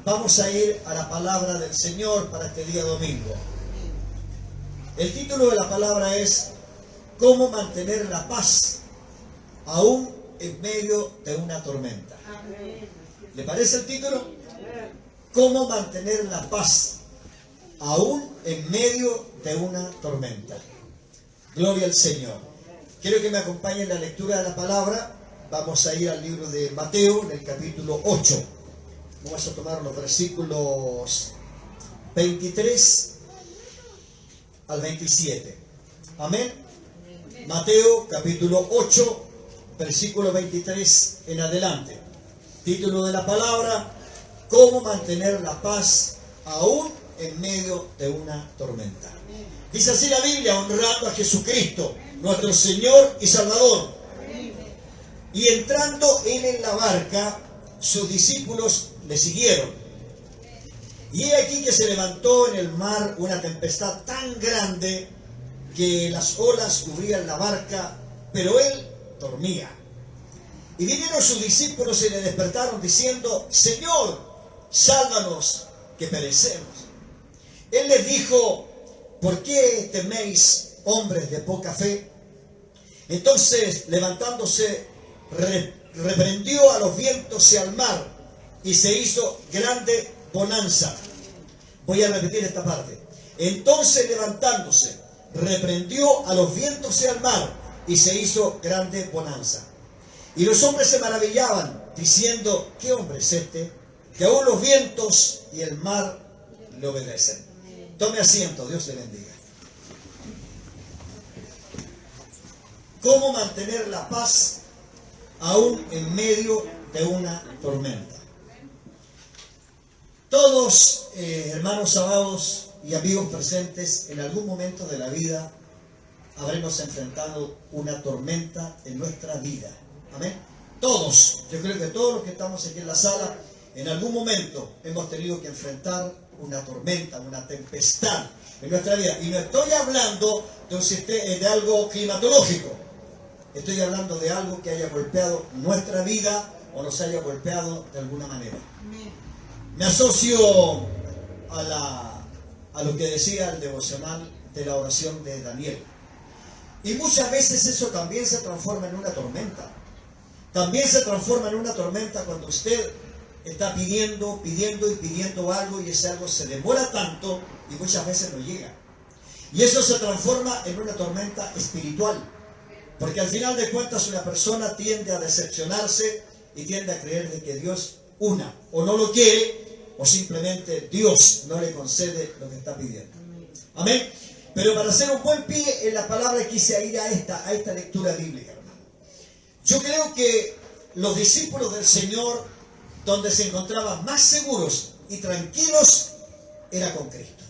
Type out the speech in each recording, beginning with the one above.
Vamos a ir a la palabra del Señor para este día domingo. El título de la palabra es ¿Cómo mantener la paz aún en medio de una tormenta? ¿Le parece el título? ¿Cómo mantener la paz aún en medio de una tormenta? Gloria al Señor. Quiero que me acompañe en la lectura de la palabra. Vamos a ir al libro de Mateo, en el capítulo 8. Vamos a tomar los versículos 23 al 27. Amén. Mateo, capítulo 8, versículo 23 en adelante. Título de la palabra: ¿Cómo mantener la paz aún en medio de una tormenta? Dice así la Biblia: honrando a Jesucristo, nuestro Señor y Salvador. Y entrando él en la barca, sus discípulos le siguieron. Y he aquí que se levantó en el mar una tempestad tan grande que las olas cubrían la barca, pero él dormía. Y vinieron sus discípulos y le despertaron diciendo: Señor, sálvanos, que perecemos. Él les dijo: ¿por qué teméis, hombres de poca fe? Entonces, levantándose, reprendió a los vientos y al mar, y se hizo grande bonanza. Voy a repetir esta parte. Entonces, levantándose, reprendió a los vientos y al mar, y se hizo grande bonanza. Y los hombres se maravillaban, diciendo: ¿qué hombre es este, que aún los vientos y el mar le obedecen? Tome asiento, Dios le bendiga. ¿Cómo mantener la paz aún en medio de una tormenta? Todos, hermanos amados y amigos presentes, en algún momento de la vida habremos enfrentado una tormenta en nuestra vida. Amén. Todos, yo creo que todos los que estamos aquí en la sala, en algún momento hemos tenido que enfrentar una tormenta, una tempestad en nuestra vida. Y no estoy hablando de algo climatológico. Estoy hablando de algo que haya golpeado nuestra vida o nos haya golpeado de alguna manera. Me asocio a lo que decía el devocional de la oración de Daniel. Y muchas veces eso también se transforma en una tormenta. También se transforma en una tormenta cuando usted está pidiendo algo, y ese algo se demora tanto y muchas veces no llega. Y eso se transforma en una tormenta espiritual. Porque al final de cuentas una persona tiende a decepcionarse y tiende a creer de que Dios o no lo quiere, o simplemente Dios no le concede lo que está pidiendo. Amén. Pero para hacer un buen pie en la palabra quise ir a esta lectura bíblica, hermano. Yo creo que los discípulos del Señor, donde se encontraban más seguros y tranquilos, era con Cristo.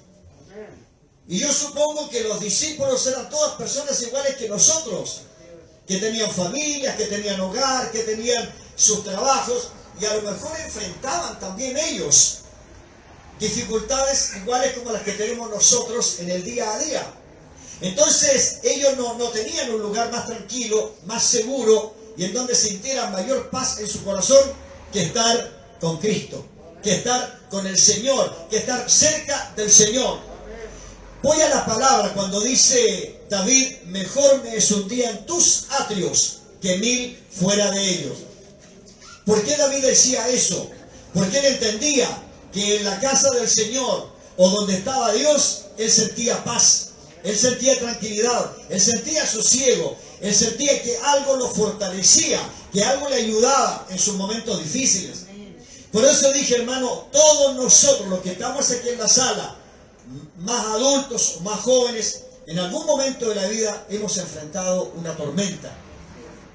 Y yo supongo que los discípulos eran todas personas iguales que nosotros, que tenían familias, que tenían hogar, que tenían sus trabajos, y a lo mejor enfrentaban también ellos dificultades iguales como las que tenemos nosotros en el día a día. Entonces ellos no tenían un lugar más tranquilo, más seguro, y en donde sintieran mayor paz en su corazón que estar con Cristo, que estar con el Señor, que estar cerca del Señor. Voy a la palabra cuando dice David: mejor me es un día en tus atrios que 1000 fuera de ellos. ¿Por qué David decía eso? Porque él entendía que en la casa del Señor, o donde estaba Dios, él sentía paz, él sentía tranquilidad, él sentía sosiego, él sentía que algo lo fortalecía, que algo le ayudaba en sus momentos difíciles. Por eso dije, hermano, todos nosotros los que estamos aquí en la sala, más adultos o más jóvenes, en algún momento de la vida hemos enfrentado una tormenta.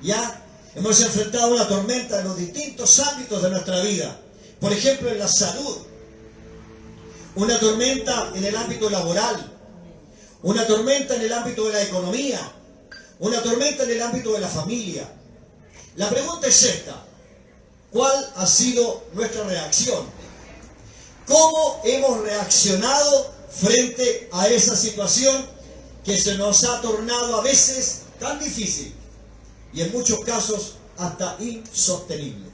¿Ya? Hemos enfrentado una tormenta en los distintos ámbitos de nuestra vida. Por ejemplo, en la salud. Una tormenta en el ámbito laboral. Una tormenta en el ámbito de la economía. Una tormenta en el ámbito de la familia. La pregunta es esta: ¿cuál ha sido nuestra reacción? ¿Cómo hemos reaccionado frente a esa situación que se nos ha tornado a veces tan difícil y en muchos casos hasta insostenible?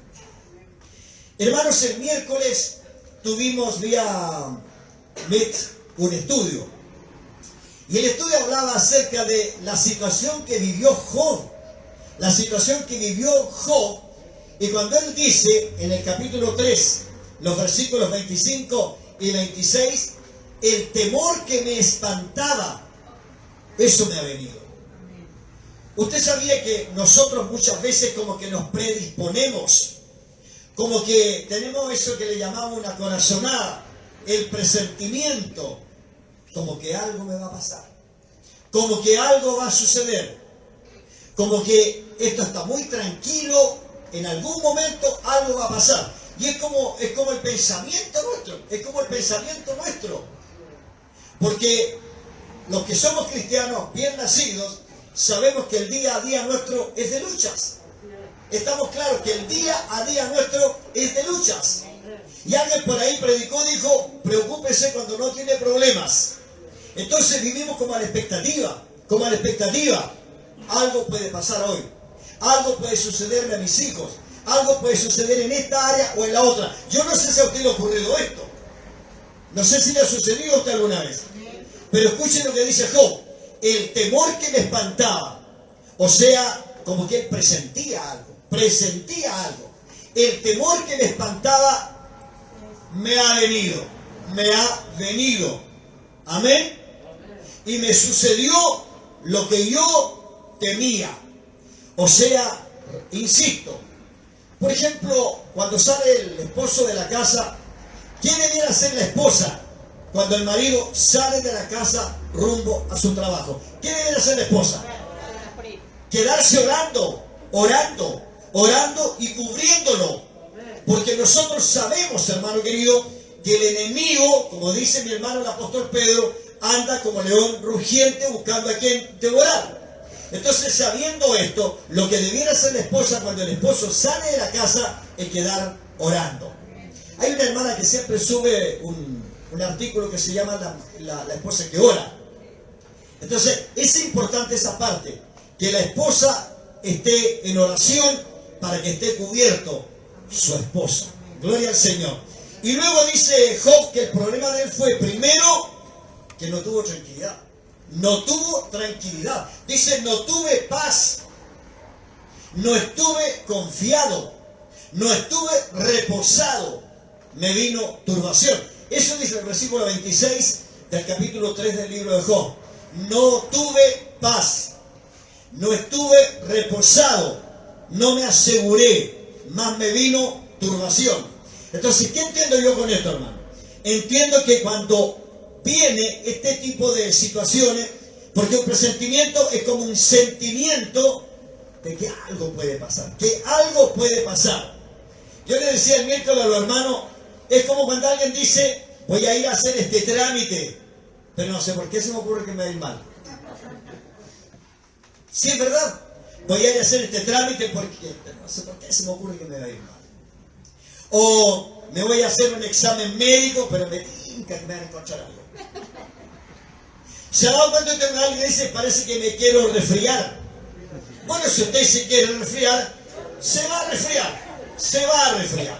Hermanos, el miércoles tuvimos vía Meet un estudio. Y el estudio hablaba acerca de la situación que vivió Job. La situación que vivió Job. Y cuando él dice en el capítulo 3, los versículos 25 y 26, el temor que me espantaba, eso me ha venido. Usted sabía que nosotros muchas veces como que nos predisponemos, como que tenemos eso que le llamamos una corazonada, el presentimiento, como que algo me va a pasar, como que algo va a suceder, como que esto está muy tranquilo, en algún momento algo va a pasar. Y es como el pensamiento nuestro, porque los que somos cristianos bien nacidos, sabemos que el día a día nuestro es de luchas. Estamos claros que el día a día nuestro es de luchas. Y alguien por ahí predicó, dijo, preocúpese cuando no tiene problemas. Entonces vivimos como a la expectativa. Algo puede pasar hoy. Algo puede sucederle a mis hijos. Algo puede suceder en esta área o en la otra. Yo no sé si a usted le ha ocurrido esto. No sé si le ha sucedido a usted alguna vez. Pero escuchen lo que dice Job. El temor que me espantaba. O sea, como que él presentía algo. El temor que me espantaba me ha venido. Amén. Y me sucedió lo que yo temía. O sea, insisto, por ejemplo, cuando sale el esposo de la casa, ¿qué debiera hacer la esposa cuando el marido sale de la casa rumbo a su trabajo? ¿Qué debiera hacer la esposa? Quedarse orando y cubriéndolo. Porque nosotros sabemos, hermano querido, que el enemigo, como dice mi hermano el apóstol Pedro, anda como león rugiente buscando a quien devorar. Entonces, sabiendo esto, lo que debiera hacer la esposa cuando el esposo sale de la casa es quedar orando. Hay una hermana que siempre sube un artículo que se llama la esposa que ora. Entonces, es importante esa parte, que la esposa esté en oración para que esté cubierto su esposa. Gloria al Señor. Y luego dice Job que el problema de él fue, primero, que no tuvo tranquilidad. Dice, no tuve paz. No estuve confiado. No estuve reposado. Me vino turbación. Eso dice el versículo 26 del capítulo 3 del libro de Job. No tuve paz. No estuve reposado. No me aseguré. Más me vino turbación. Entonces, ¿qué entiendo yo con esto, hermano? Entiendo que cuando viene este tipo de situaciones, porque un presentimiento es como un sentimiento de que algo puede pasar, Yo le decía el miércoles a los hermanos, es como cuando alguien dice, voy a ir a hacer este trámite, pero no sé por qué se me ocurre que me va a ir mal. Sí, es verdad, voy a ir a hacer este trámite porque no sé por qué se me ocurre que me va a ir mal. O me voy a hacer un examen médico, pero me tinca que me van a encontrar algo. ¿Se ha dado cuenta que alguien dice, parece que me quiero resfriar? Bueno, si usted se quiere resfriar, se va a resfriar.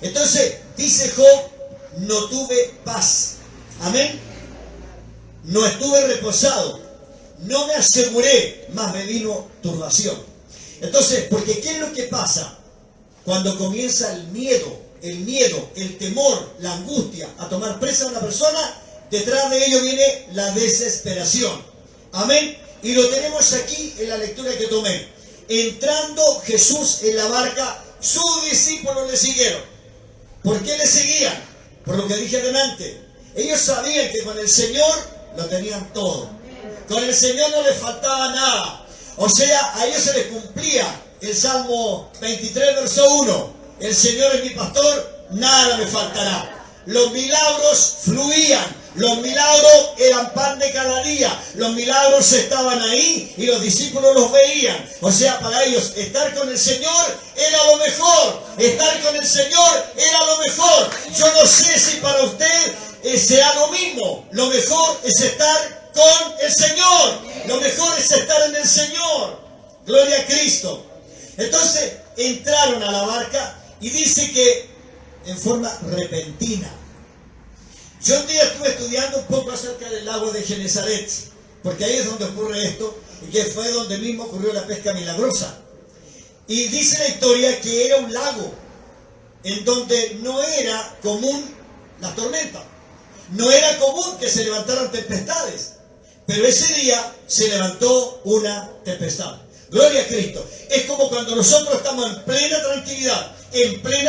Entonces, dice Job, no tuve paz. Amén. No estuve reposado. No me aseguré, más me vino turbación. Entonces, porque ¿qué es lo que pasa? Cuando comienza el miedo, el temor, la angustia a tomar presa a una persona, detrás de ello viene la desesperación. Amén. Y lo tenemos aquí en la lectura que tomé. Entrando Jesús en la barca, sus discípulos le siguieron. ¿Por qué le seguían? Por lo que dije adelante. Ellos sabían que con el Señor lo tenían todo. Con el Señor no les faltaba nada. O sea, a ellos se les cumplía el Salmo 23, verso 1. El Señor es mi pastor, nada me faltará. Los milagros fluían. Los milagros eran pan de cada día. Los milagros estaban ahí y los discípulos los veían. O sea, para ellos estar con el Señor era lo mejor. Estar con el Señor era lo mejor. Yo no sé si para usted sea lo mismo. Lo mejor es estar con el Señor. Lo mejor es estar en el Señor. Gloria a Cristo. Entonces entraron a la barca y dice que en forma repentina. Yo un día estuve estudiando un poco acerca del lago de Genesaret, porque ahí es donde ocurre esto, y que fue donde mismo ocurrió la pesca milagrosa. Y dice la historia que era un lago en donde no era común la tormenta, no era común que se levantaran tempestades, pero ese día se levantó una tempestad. Gloria a Cristo. Es como cuando nosotros estamos en plena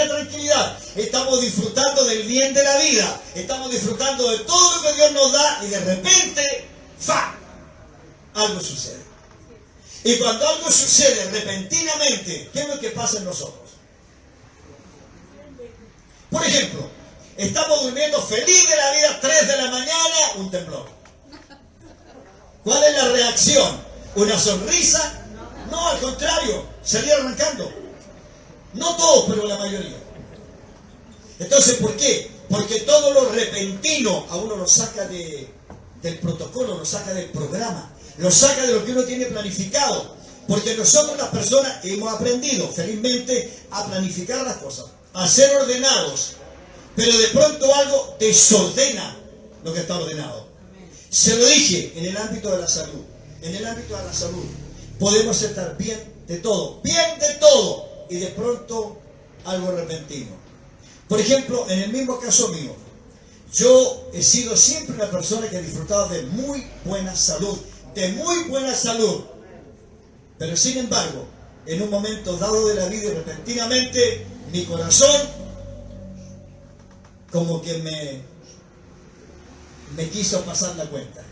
tranquilidad, estamos disfrutando del bien de la vida, estamos disfrutando de todo lo que Dios nos da, y de repente, ¡fa!, algo sucede. Y cuando algo sucede repentinamente, ¿qué es lo que pasa en nosotros? Por ejemplo, estamos durmiendo feliz de la vida, 3 de la mañana, un temblor. ¿Cuál es la reacción? ¿Una sonrisa? No, al contrario, salir arrancando. No todos, pero la mayoría. Entonces, ¿por qué? Porque todo lo repentino a uno lo saca del protocolo, lo saca del programa, lo saca de lo que uno tiene planificado. Porque nosotros las personas hemos aprendido, felizmente, a planificar las cosas, a ser ordenados. Pero de pronto algo desordena lo que está ordenado. Se lo dije, en el ámbito de la salud. En el ámbito de la salud podemos estar bien de todo, y de pronto algo repentino. Por ejemplo, en el mismo caso mío, yo he sido siempre una persona que ha disfrutado de muy buena salud, pero sin embargo, en un momento dado de la vida, y repentinamente, mi corazón como que me quiso pasar la cuenta.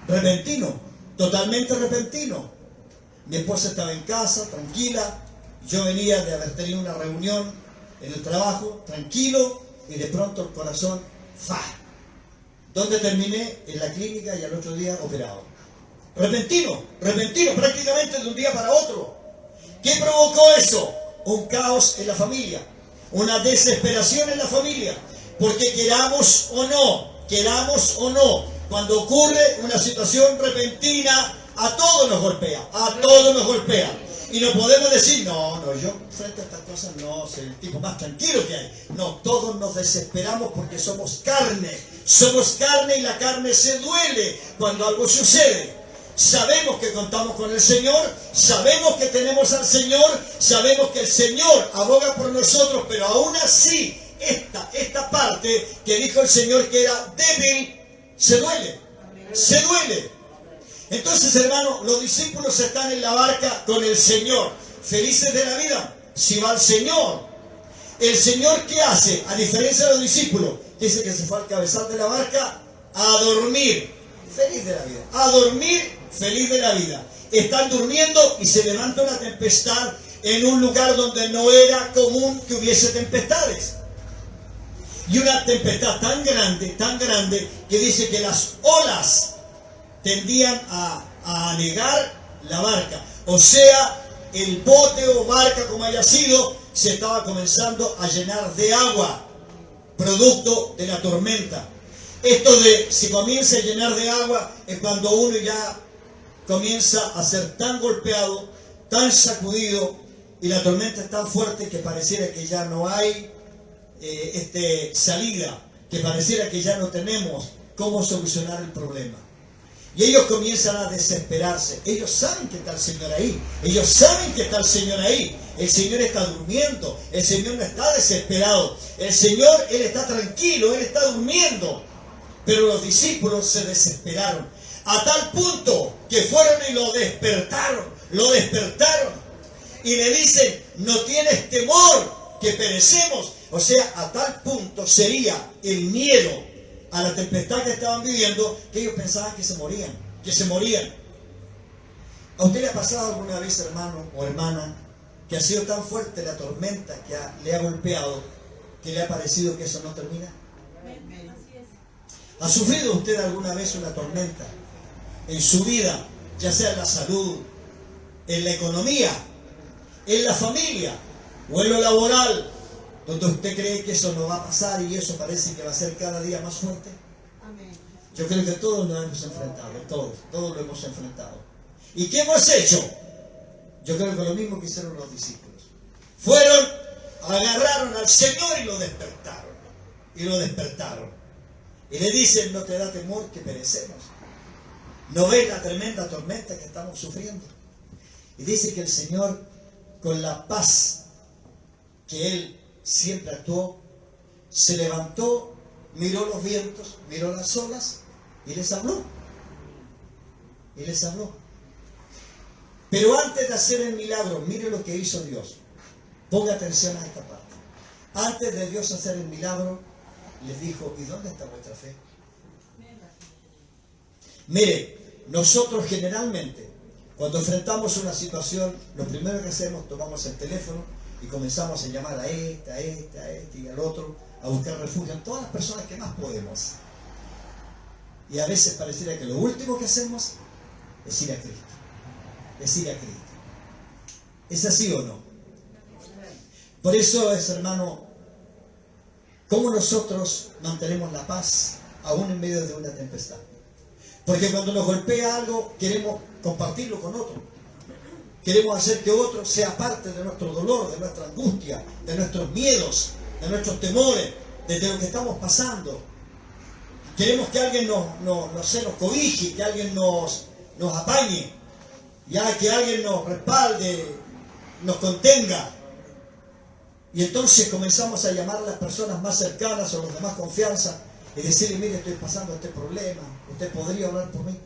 Repentino, totalmente repentino. Mi esposa estaba en casa, tranquila. Yo venía de haber tenido una reunión en el trabajo, tranquilo, y de pronto el corazón, ¡fa! ¿Dónde terminé? En la clínica, y al otro día operado. Repentino, prácticamente de un día para otro. ¿Qué provocó eso? Un caos en la familia, una desesperación en la familia, porque queramos o no, cuando ocurre una situación repentina, a todos nos golpea, y no podemos decir, no, yo frente a estas cosas no soy el tipo más tranquilo que hay. No, todos nos desesperamos porque somos carne, y la carne se duele cuando algo sucede. Sabemos que contamos con el Señor, sabemos que tenemos al Señor, sabemos que el Señor aboga por nosotros, pero aún así, esta parte que dijo el Señor que era débil, se duele. Entonces, hermano, los discípulos están en la barca con el Señor, felices de la vida. Si va el Señor, ¿qué hace? A diferencia de los discípulos, dice que se fue al cabezal de la barca a dormir, feliz de la vida. Están durmiendo y se levanta una tempestad en un lugar donde no era común que hubiese tempestades. Y una tempestad tan grande, que dice que las olas tendían a anegar la barca. O sea, el bote o barca, como haya sido, se estaba comenzando a llenar de agua, producto de la tormenta. Esto de si comienza a llenar de agua es cuando uno ya comienza a ser tan golpeado, tan sacudido, y la tormenta es tan fuerte que pareciera que ya no hay salida, que pareciera que ya no tenemos cómo solucionar el problema. Y ellos comienzan a desesperarse. Ellos saben que está el Señor ahí. El Señor está durmiendo. El Señor no está desesperado. El Señor, Él está tranquilo, Él está durmiendo. Pero los discípulos se desesperaron. A tal punto que fueron y lo despertaron. Y le dicen, no tienes temor que perecemos. O sea, a tal punto sería el miedo a la tempestad que estaban viviendo, que ellos pensaban que se morían. ¿A usted le ha pasado alguna vez, hermano o hermana, que ha sido tan fuerte la tormenta que le ha golpeado, que le ha parecido que eso no termina? ¿Ha sufrido usted alguna vez una tormenta en su vida, ya sea en la salud, en la economía, en la familia o en lo laboral, donde usted cree que eso no va a pasar y eso parece que va a ser cada día más fuerte? Amén. Yo creo que todos nos hemos enfrentado, todos lo hemos enfrentado. ¿Y qué hemos hecho? Yo creo que lo mismo que hicieron los discípulos. Fueron agarraron al Señor y lo despertaron. Y lo despertaron. Y le dicen, ¿no te da temor que perecemos? ¿No ves la tremenda tormenta que estamos sufriendo? Y dice que el Señor, con la paz que Él siempre actuó, se levantó, miró los vientos, miró las olas y les habló. Y les habló. Pero antes de hacer el milagro, mire lo que hizo Dios. Ponga atención a esta parte. Antes de Dios hacer el milagro, les dijo, ¿y dónde está vuestra fe? Mire, nosotros generalmente, cuando enfrentamos una situación, lo primero que hacemos, tomamos el teléfono y comenzamos a llamar a este y al otro, a buscar refugio en todas las personas que más podemos. Y a veces pareciera que lo último que hacemos es ir a Cristo. Es ir a Cristo. ¿Es así o no? Por eso es, hermano, cómo nosotros mantenemos la paz aún en medio de una tempestad. Porque cuando nos golpea algo, queremos compartirlo con otro. Queremos hacer que otro sea parte de nuestro dolor, de nuestra angustia, de nuestros miedos, de nuestros temores, de lo que estamos pasando. Queremos que alguien nos cobije, que alguien nos apañe, ya que alguien nos respalde, nos contenga. Y entonces comenzamos a llamar a las personas más cercanas o los de más confianza y decirle, mire, estoy pasando este problema, ¿usted podría orar por mí?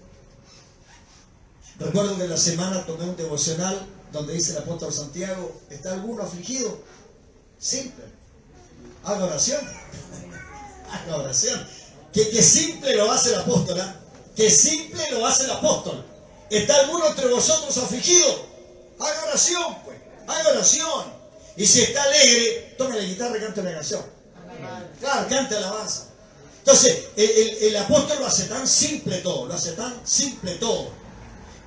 Recuerdo que en la semana tomé un devocional donde dice el apóstol Santiago, ¿está alguno afligido? Simple. Haga oración. Haga oración. Que simple lo hace el apóstol, ¿eh? Que simple lo hace el apóstol. ¿Está alguno entre vosotros afligido? Haga oración, pues. Haga oración. Y si está alegre, tome la guitarra y cante una canción. Claro, cante alabanza. Entonces, el apóstol lo hace tan simple todo, lo hace tan simple todo.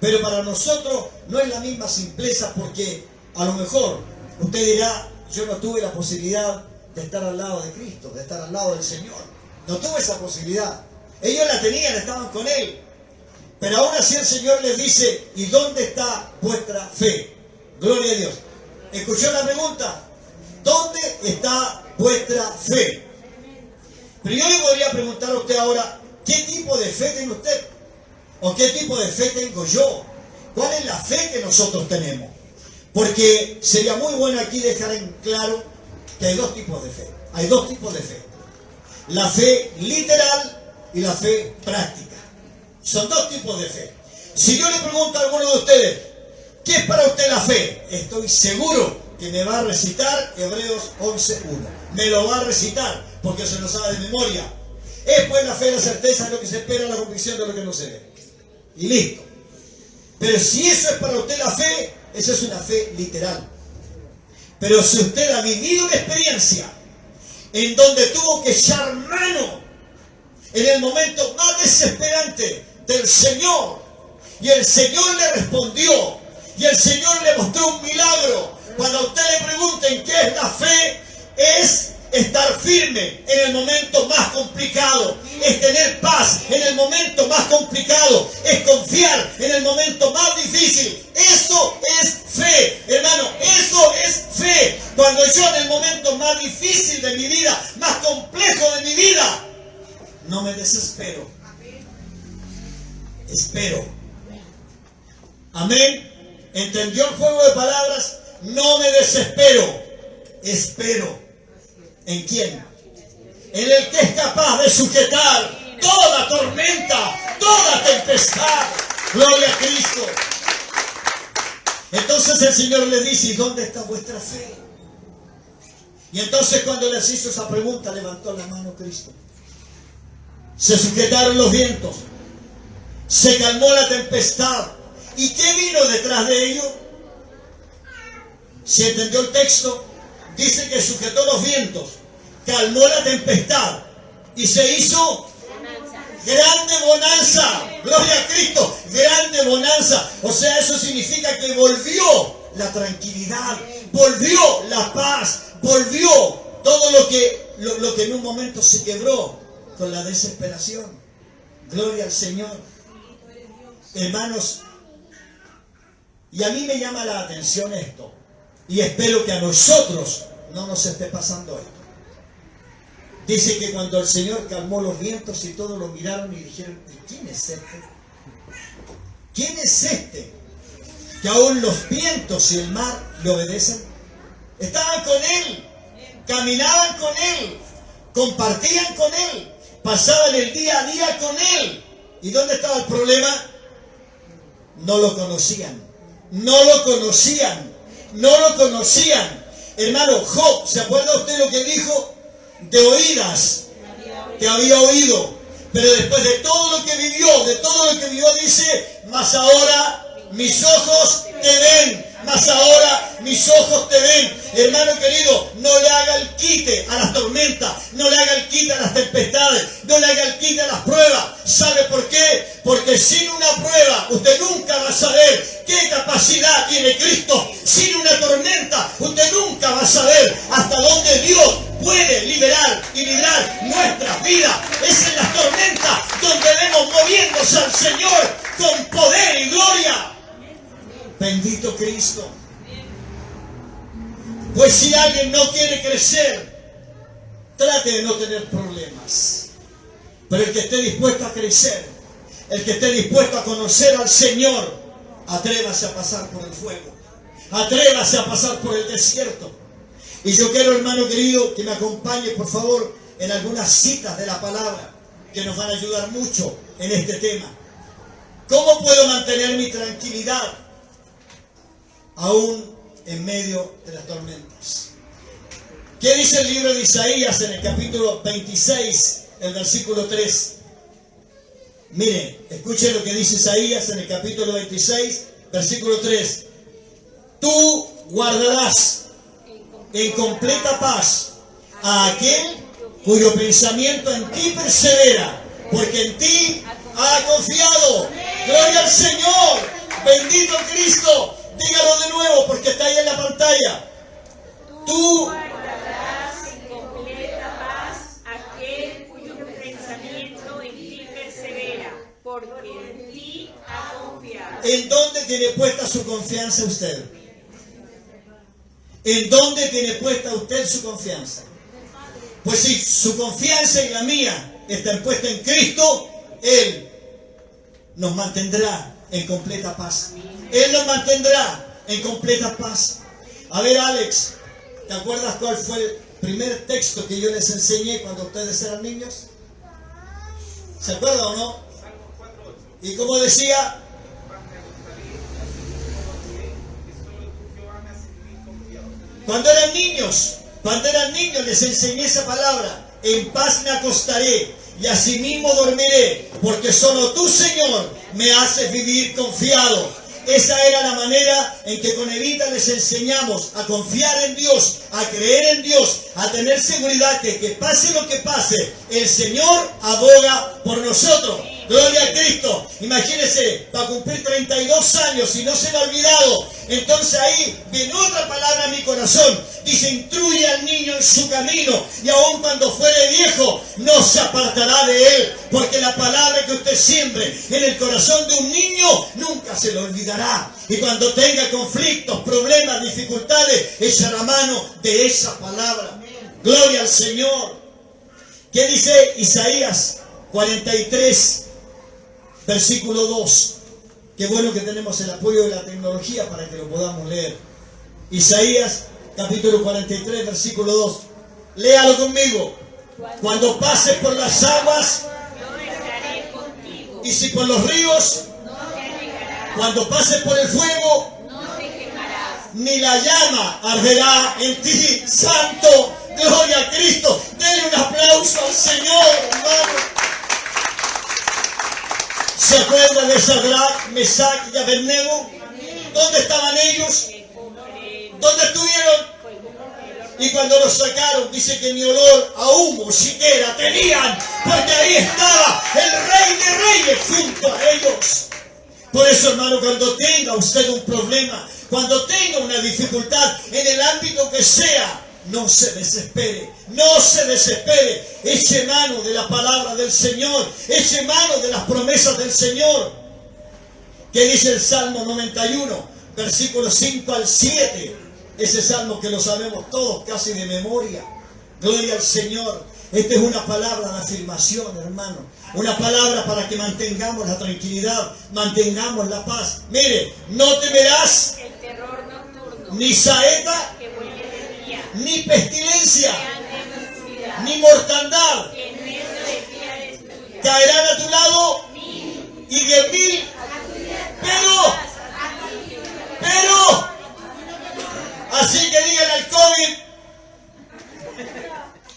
Pero para nosotros no es la misma simpleza, porque a lo mejor usted dirá, yo no tuve la posibilidad de estar al lado de Cristo, de estar al lado del Señor. No tuve esa posibilidad. Ellos la tenían, estaban con Él. Pero aún así el Señor les dice, ¿y dónde está vuestra fe? Gloria a Dios. ¿Escuchó la pregunta? ¿Dónde está vuestra fe? Pero yo le podría preguntar a usted ahora, ¿qué tipo de fe tiene usted? ¿O qué tipo de fe tengo yo? ¿Cuál es la fe que nosotros tenemos? Porque sería muy bueno aquí dejar en claro que hay dos tipos de fe. Hay dos tipos de fe. La fe literal y la fe práctica. Son dos tipos de fe. Si yo le pregunto a alguno de ustedes, ¿qué es para usted la fe? Estoy seguro que me va a recitar Hebreos 11:1. Me lo va a recitar, porque se lo sabe de memoria. Es pues la fe, la certeza de lo que se espera, la convicción de lo que no se ve. Y listo. Pero si eso es para usted la fe, esa es una fe literal. Pero si usted ha vivido una experiencia en donde tuvo que echar mano en el momento más desesperante del Señor, y el Señor le respondió, y el Señor le mostró un milagro. Cuando a usted le pregunten qué es la fe, es estar firme en el momento más complicado, es tener paz en el momento más complicado, es confiar en el momento más difícil. Eso es fe, hermano, eso es fe. Cuando yo en el momento más difícil de mi vida, más complejo de mi vida, no me desespero, espero. Amén. ¿Entendió el juego de palabras? No me desespero, espero. ¿En quién? En el que es capaz de sujetar toda tormenta, toda tempestad. Gloria a Cristo. Entonces el Señor le dice, ¿y dónde está vuestra fe? Y entonces cuando les hizo esa pregunta, levantó la mano Cristo. Se sujetaron los vientos, se calmó la tempestad. ¿Y qué vino detrás de ello? Si entendió el texto, dice que sujetó los vientos, calmó la tempestad y se hizo grande bonanza. Gloria a Cristo, grande bonanza. O sea, eso significa que volvió la tranquilidad, volvió la paz, volvió todo lo que en un momento se quebró con la desesperación. Gloria al Señor. Hermanos, y a mí me llama la atención esto, y espero que a nosotros no nos esté pasando esto. Dice que cuando el Señor calmó los vientos y todos lo miraron y dijeron, ¿y quién es este? ¿Quién es este? Que aún los vientos y el mar le obedecen. Estaban con Él, caminaban con Él, compartían con Él, pasaban el día a día con Él. ¿Y dónde estaba el problema? No lo conocían, no lo conocían, no lo conocían. Hermano, Job, ¿se acuerda usted lo que dijo? De oídas te había oído, pero después de todo lo que vivió, dice, mas ahora mis ojos te ven, mas ahora mis ojos te ven. Hermano querido, no le haga el quite a las tormentas, no le haga el quite a las tempestades, no le haga el quite a las pruebas. ¿Sabe por qué? Porque sin una prueba usted nunca va a saber qué capacidad tiene Cristo. Sin una tormenta usted nunca va a saber hasta dónde Dios puede liberar y librar nuestras vidas. Es en las tormentas donde vemos moviéndose al Señor con poder y gloria. Bendito Cristo. Pues si alguien no quiere crecer, trate de no tener problemas. Pero el que esté dispuesto a crecer, el que esté dispuesto a conocer al Señor, atrévase a pasar por el fuego, atrévase a pasar por el desierto. Y yo quiero, hermano querido, que me acompañe por favor en algunas citas de la palabra que nos van a ayudar mucho en este tema. ¿Cómo puedo mantener mi tranquilidad aún en medio de las tormentas? ¿Qué dice el libro de Isaías en el capítulo 26, el versículo 3? Miren, escuchen lo que dice Isaías en el capítulo 26, versículo 3. Tú guardarás en completa paz a aquel cuyo pensamiento en ti persevera, porque en ti ha confiado. Gloria al Señor, bendito Cristo. Dígalo de nuevo porque está ahí en la pantalla. Tú guardarás en completa paz aquel cuyo pensamiento en ti persevera, porque en ti ha confiado. ¿En dónde tiene puesta su confianza usted? ¿En dónde tiene puesta usted su confianza? Pues si su confianza y la mía están puestas en Cristo, Él nos mantendrá en completa paz. Él nos mantendrá en completa paz. A ver, Alex, ¿te acuerdas cuál fue el primer texto que yo les enseñé cuando ustedes eran niños? ¿Se acuerdan o no? Y como decía, cuando eran niños les enseñé esa palabra. En paz me acostaré y asimismo dormiré, porque solo tú, Señor, me haces vivir confiado. Esa era la manera en que con Evita les enseñamos a confiar en Dios, a creer en Dios, a tener seguridad que pase lo que pase, el Señor aboga por nosotros. Gloria a Cristo. Imagínense, va a cumplir 32 años y no se le ha olvidado. Entonces ahí viene otra palabra a mi corazón. Dice, instruye al niño en su camino y aun cuando fuere viejo no se apartará de él. Porque la palabra que usted siembre en el corazón de un niño nunca se le olvidará. Y cuando tenga conflictos, problemas, dificultades, echará mano de esa palabra. Gloria al Señor. ¿Qué dice Isaías 43? Versículo 2. Qué bueno que tenemos el apoyo de la tecnología para que lo podamos leer. Isaías capítulo 43, versículo 2. Léalo conmigo. Cuando pases por las aguas, Yo estaré contigo. y si por los ríos, No te anegarás, cuando pases por el fuego, no te quemarás. ni la llama arderá en ti. Santo, gloria a Cristo. Denle un aplauso al Señor, hermano. ¿Se acuerdan de Sadrach, Mesach y Abednego? ¿Dónde estaban ellos? ¿Dónde estuvieron? Y cuando los sacaron, dice que ni olor a humo siquiera tenían, porque ahí estaba el Rey de Reyes junto a ellos. Por eso, hermano, cuando tenga usted un problema, cuando tenga una dificultad en el ámbito que sea, no se desespere, no se desespere. Eche mano de la palabra del Señor, eche mano de las promesas del Señor. ¿Qué dice el Salmo 91, versículos 5 al 7? Ese salmo que lo sabemos todos casi de memoria. Gloria al Señor. Esta es una palabra de afirmación, hermano. Una palabra para que mantengamos la tranquilidad, mantengamos la paz. Mire, no temerás el terror nocturno, ni saeta, que huele de día, ni pestilencia, que anda en la oscuridad, ni mortandad. que en medio del día destruya. Caerán a tu lado y 10.000. Pero, así que dígale al COVID,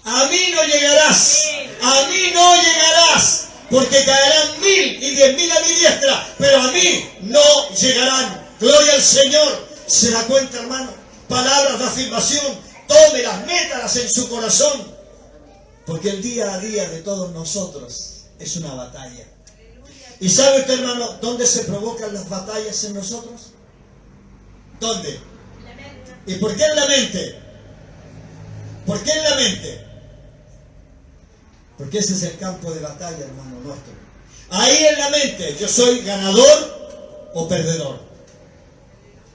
a mí no llegarás, a mí no llegarás, porque caerán 1.000 y 10.000 a mi diestra, pero a mí no llegarán. Gloria al Señor. ¿Se da cuenta, hermano? Palabras de afirmación, tómelas, métalas en su corazón, porque el día a día de todos nosotros es una batalla. ¿Y sabe usted, hermano, dónde se provocan las batallas en nosotros? ¿Dónde? ¿Y por qué en la mente? ¿Por qué en la mente? Porque ese es el campo de batalla, hermano nuestro. Ahí en la mente, yo soy ganador o perdedor.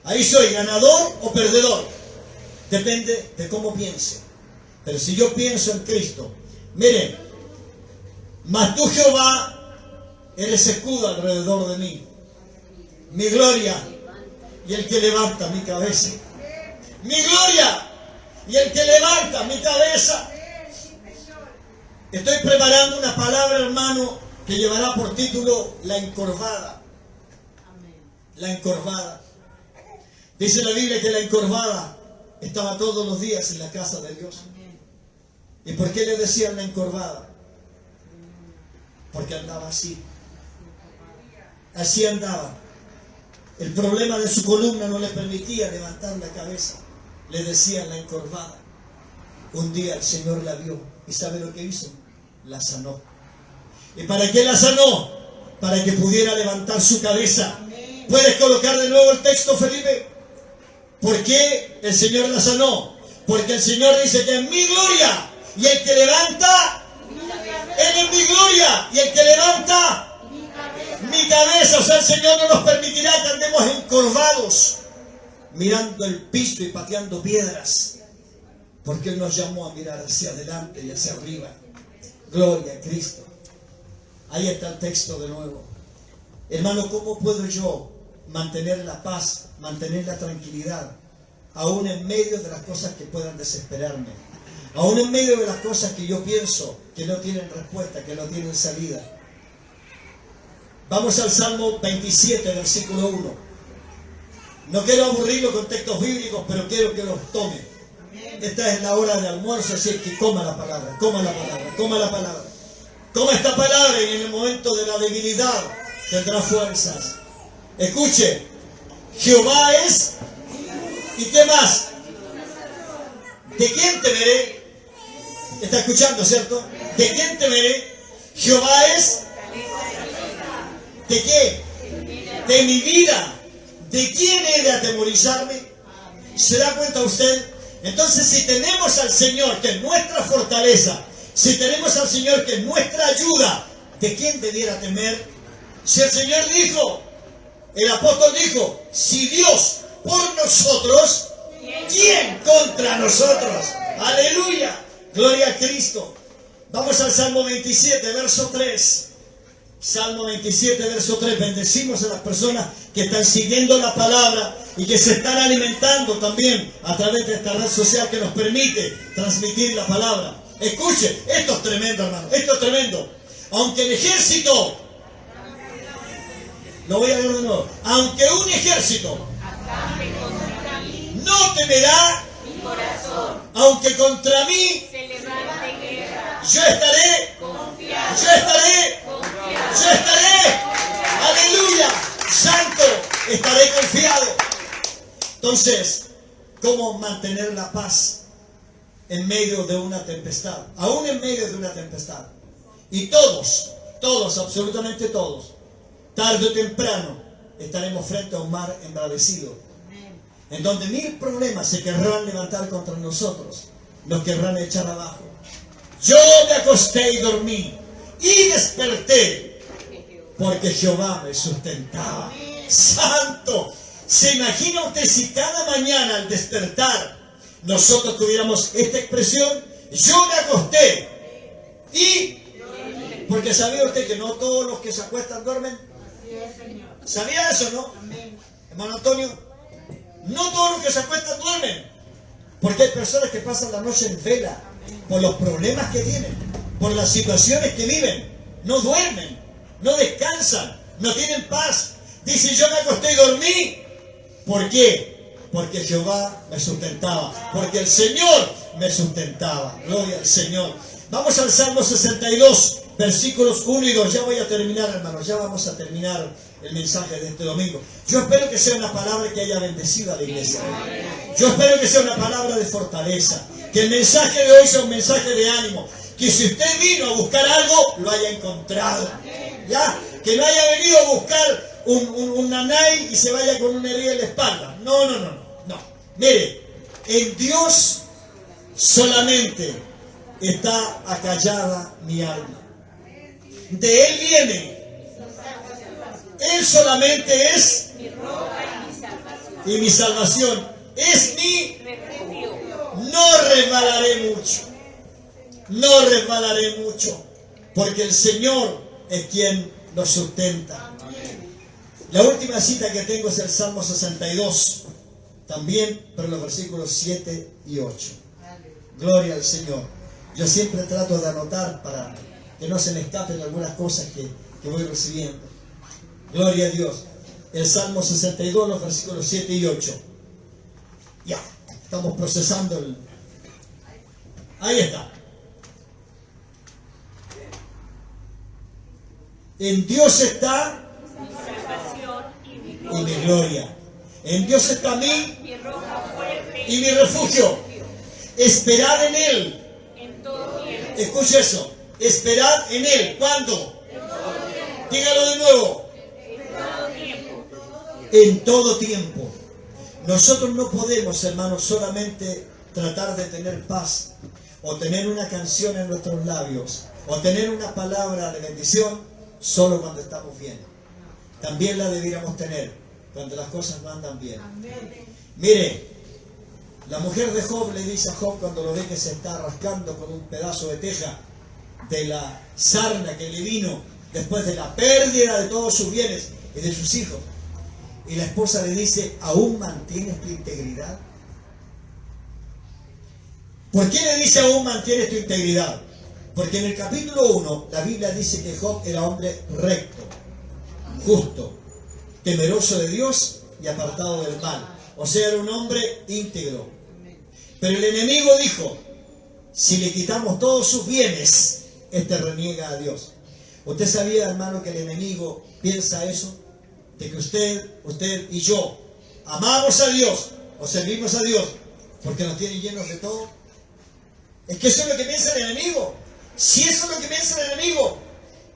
Ahí soy ganador o perdedor. Depende de cómo piense. Pero si yo pienso en Cristo, miren, mas tú, Jehová, eres escudo alrededor de mí, mi gloria y el que levanta mi cabeza. Mi gloria y el que levanta mi cabeza. Estoy preparando una palabra, hermano, que llevará por título la encorvada. La encorvada. Dice la Biblia que la encorvada estaba todos los días en la casa de Dios. ¿Y por qué le decían la encorvada? Porque andaba así. Así andaba. El problema de su columna no le permitía levantar la cabeza. Le decían la encorvada. Un día el Señor la vio. ¿Y sabe lo que hizo? La sanó. ¿Y para qué la sanó? Para que pudiera levantar su cabeza. ¿Puedes colocar de nuevo el texto, Felipe? ¿Por qué el Señor la sanó? Porque el Señor dice que en mi gloria y el que levanta, Él es mi gloria y el que levanta mi cabeza. O sea, el Señor no nos permitirá que andemos encorvados, mirando el piso y pateando piedras, porque Él nos llamó a mirar hacia adelante y hacia arriba. Gloria a Cristo. Ahí está el texto de nuevo. Hermano, ¿cómo puedo yo mantener la paz, mantener la tranquilidad, aún en medio de las cosas que puedan desesperarme, aún en medio de las cosas que yo pienso que no tienen respuesta, que no tienen salida? Vamos al Salmo 27, versículo 1. No quiero aburrirlo con textos bíblicos, pero quiero que los tome. Esta es la hora de almuerzo, así que coma la palabra, coma la palabra, coma la palabra. Toma esta palabra y en el momento de la debilidad tendrá fuerzas. Escuche, Jehová es, ¿y qué más? ¿De quién temeré? ¿Está escuchando, cierto? ¿De quién temeré? Jehová es, ¿de qué? De mi vida. ¿De quién he de atemorizarme? ¿Se da cuenta usted? Entonces, si tenemos al Señor, que es nuestra fortaleza, si tenemos al Señor, que es nuestra ayuda, ¿de quién debiera temer? Si el Señor dijo, el apóstol dijo, si Dios por nosotros, ¿quién contra nosotros? Aleluya, gloria a Cristo. Vamos al Salmo 27, verso 3. Salmo 27, verso 3. Bendecimos a las personas que están siguiendo la palabra y que se están alimentando también a través de esta red social que nos permite transmitir la palabra. Escuche, esto es tremendo, hermano, esto es tremendo. Aunque el ejército, lo voy a leer de nuevo, aunque un ejército no temerá mi corazón, aunque contra mí se levante guerra, yo estaré, confiado, yo estaré, confiado, yo estaré, aleluya, santo, estaré confiado. Entonces, ¿cómo mantener la paz en medio de una tempestad? Aún en medio de una tempestad. Y todos, absolutamente todos, tarde o temprano, estaremos frente a un mar embravecido, en donde 1000 problemas se querrán levantar contra nosotros, nos querrán echar abajo. Yo me acosté y dormí, y desperté, porque Jehová me sustentaba. Santo, ¿Se imagina usted si cada mañana al despertar nosotros tuviéramos esta expresión? Yo me acosté y... Porque sabía usted que no todos los que se acuestan duermen. ¿Sabía eso, no? Hermano Antonio, no todos los que se acuestan duermen. Porque hay personas que pasan la noche en vela por los problemas que tienen, por las situaciones que viven. No duermen, no descansan, no tienen paz. Dice, yo me acosté y dormí. ¿Por qué? Porque Jehová me sustentaba, porque el Señor me sustentaba. Gloria al Señor. Vamos al Salmo 62, versículos 1 y 2. Ya voy a terminar, hermanos, ya vamos a terminar el mensaje de este domingo. Yo espero que sea una palabra que haya bendecido a la iglesia. Yo espero que sea una palabra de fortaleza, que el mensaje de hoy sea un mensaje de ánimo, que si usted vino a buscar algo, lo haya encontrado. ¿Ya? Que no haya venido a buscar un nanay y se vaya con una herida en la espalda. No. Mire, en Dios solamente está acallada mi alma. De Él viene. Él solamente es mi roca y mi salvación. Y mi salvación es mi refugio. No resbalaré mucho. No resbalaré mucho. Porque el Señor es quien nos sustenta. La última cita que tengo es el Salmo 62. También, pero los versículos 7 y 8. Gloria al Señor. Yo siempre trato de anotar para que no se me escapen algunas cosas que voy recibiendo. Gloria a Dios. El Salmo 62, los versículos 7 y 8. Ya, estamos procesando el... Ahí está. En Dios está mi salvación y mi gloria. En Dios está mi roca fuerte y mi refugio. Esperad en Él. en todo tiempo. Escuche eso. Esperad en Él. ¿Cuándo? Dígalo de nuevo. En todo tiempo. En todo tiempo. Nosotros no podemos, hermanos, solamente tratar de tener paz o tener una canción en nuestros labios o tener una palabra de bendición solo cuando estamos bien. También la debiéramos tener cuando las cosas no andan bien. Mire, la mujer de Job le dice a Job cuando lo ve que se está rascando con un pedazo de teja de la sarna que le vino después de la pérdida de todos sus bienes y de sus hijos. Y la esposa le dice, ¿aún mantienes tu integridad? ¿Por qué le dice aún mantienes tu integridad? Porque en el capítulo 1 la Biblia dice que Job era hombre recto, justo, temeroso de Dios y apartado del mal. O sea, era un hombre íntegro. Pero el enemigo dijo, si le quitamos todos sus bienes, este reniega a Dios. ¿Usted sabía, hermano, que el enemigo piensa eso? De que usted y yo amamos a Dios o servimos a Dios porque nos tiene llenos de todo. Es que eso es lo que piensa el enemigo. Si eso es lo que piensa el enemigo,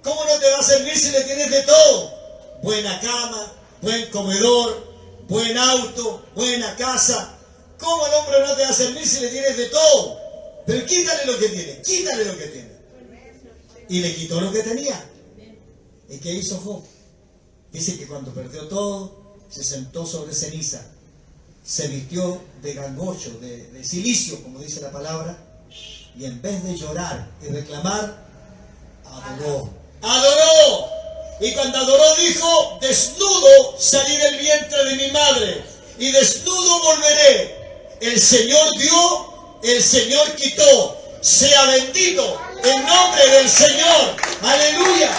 ¿cómo no te va a servir si le tienes de todo? Buena cama, buen comedor, buen auto, buena casa. ¿Cómo el hombre no te va a servir si le tienes de todo? Pero quítale lo que tiene, quítale lo que tiene. Y le quitó lo que tenía. ¿Y qué hizo Job? Dice que cuando perdió todo, se sentó sobre ceniza, se vistió de gangocho, de silicio, como dice la palabra, y en vez de llorar y reclamar, adoró. ¡Adoró! Y cuando adoró dijo, desnudo salí del vientre de mi madre, y desnudo volveré. El Señor dio, el Señor quitó. Sea bendito el nombre del Señor. ¡Aleluya!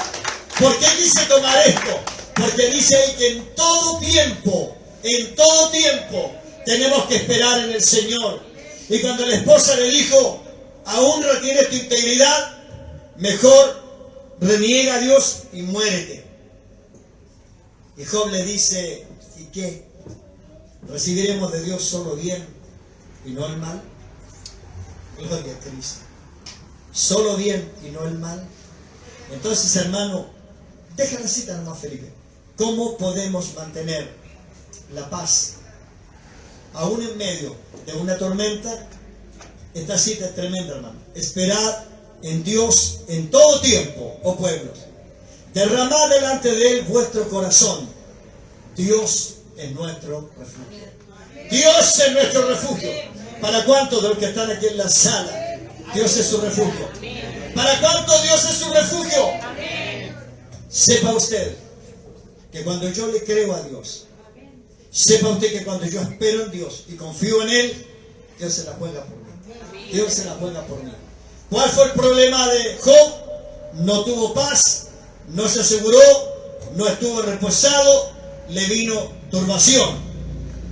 ¿Por qué quise tomar esto? Porque dice ahí que en todo tiempo, tenemos que esperar en el Señor. Y cuando la esposa le dijo, aún retienes tu integridad, mejor reniega a Dios y muérete. Y Job le dice, ¿y qué? ¿Recibiremos de Dios solo bien y no el mal? Gloria a Cristo. Solo bien y no el mal. Entonces, hermano, deja la cita nomás, Felipe. ¿Cómo podemos mantener la paz aún en medio de una tormenta? Esta cita es tremenda, hermano. Esperad en Dios en todo tiempo, oh pueblos. Derramad delante de Él vuestro corazón. Dios es nuestro refugio. Dios es nuestro refugio. ¿Para cuántos de los que están aquí en la sala, Dios es su refugio? ¿Para cuántos Dios es su refugio? Sepa usted que cuando yo le creo a Dios, sepa usted que cuando yo espero en Dios y confío en Él, Dios se la juega por mí. Dios se la juega por mí. ¿Cuál fue el problema de Job? No tuvo paz, no se aseguró, no estuvo reposado, le vino turbación.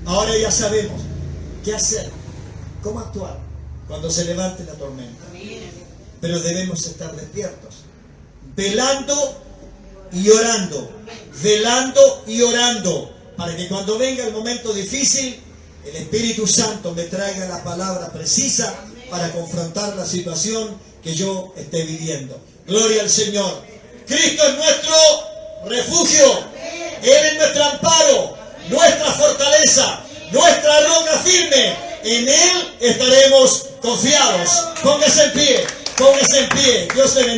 Ahora ya sabemos qué hacer, cómo actuar cuando se levante la tormenta. Pero debemos estar despiertos, velando y orando, velando y orando, para que cuando venga el momento difícil, el Espíritu Santo me traiga la palabra precisa para confrontar la situación que yo esté viviendo. Gloria al Señor. Cristo es nuestro refugio. Él es nuestro amparo, nuestra fortaleza, nuestra roca firme. En Él estaremos confiados. Póngase en pie, póngase en pie. Dios te bendiga.